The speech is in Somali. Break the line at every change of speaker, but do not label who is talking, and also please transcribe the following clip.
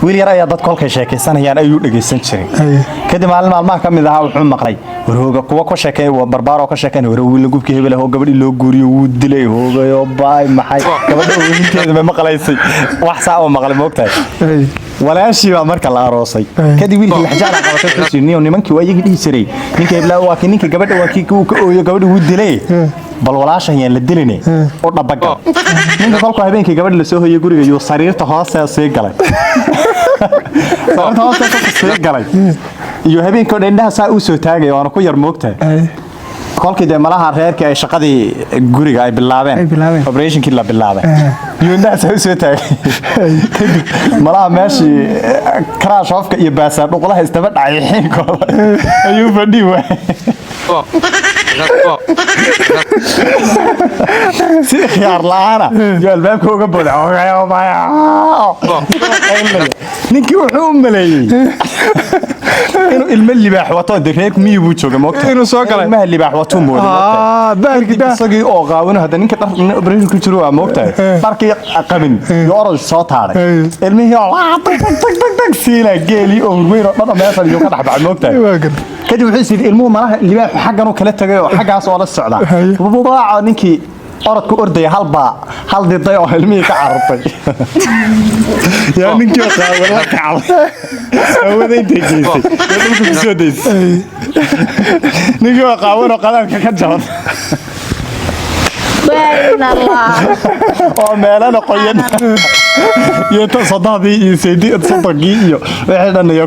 wiil yar ayaa dad kolkay sheekaysanayaan ayuu dhageysan jiray kadib maalmaha kamid ah wuxuu maqlay warooga kuwa ka sheekay barbaaro ka sheekay wiil gubkii hebel oo gabadhii loo guuriyo wuu dilay hoogayo baay maxay gabadha weynteeda ma maqlaysay wax saa maqlay moogtahay walaashii baa marka la aroosay kadib wiilkii xajaan qabatay xusniyo nimankii waa iyaga dhiisay ninka hebel waa ninka gabadha waa kii uu ka ooyo gabadhii wuu dilay bal walaashan la dilinay oo dhabaga ninka kolka habeenkii gabadha la soo hoyay guriga iyo sariirta hoosteeda galay sariirta hoosteeda galay iyo habeenkii dheendhaha saa u soo taagay oo ku yar moogtahay kolkii de malaha reerkii ay shaqadii guriga ay bilaabeen operationkii la bilaabay iyo indaas ay soo taagay malaha meeshii crash ofka iyo baasa dhuqlaha istaba dhacay xiinkooda ayuu fadhi waay si khiyaar la'aana iyo albaabka uga boday ninkii wuxuu u maleeyay inuu ilmo libaax wato reerku miyuu jooga moogta
inuu soo galay
ilmaha libaax wato moogta baarkida isagii oo qaawin hada ninka dhar operation ku jiro waa moogta barkii qabin iyo oral soo taaray ilmihii tag siila geeli oo weyn oo dhan meesha iyo ka dhaxbay moogta kadib wuxuu sidii ilmuhu malaha libaax xaggan oo kala tagay oo xaggaas oo la socda bubaaca ninkii orodku orday hal diday oo ilmihii ka carartay yaa ninkii qaawin la kacay awada intay geysay dadku soo deysay ninkii qaawin oo qadaadka ka jaban
بين الله
ومالنا قينا يتصدى بي سيدي تصدقي وحنا يا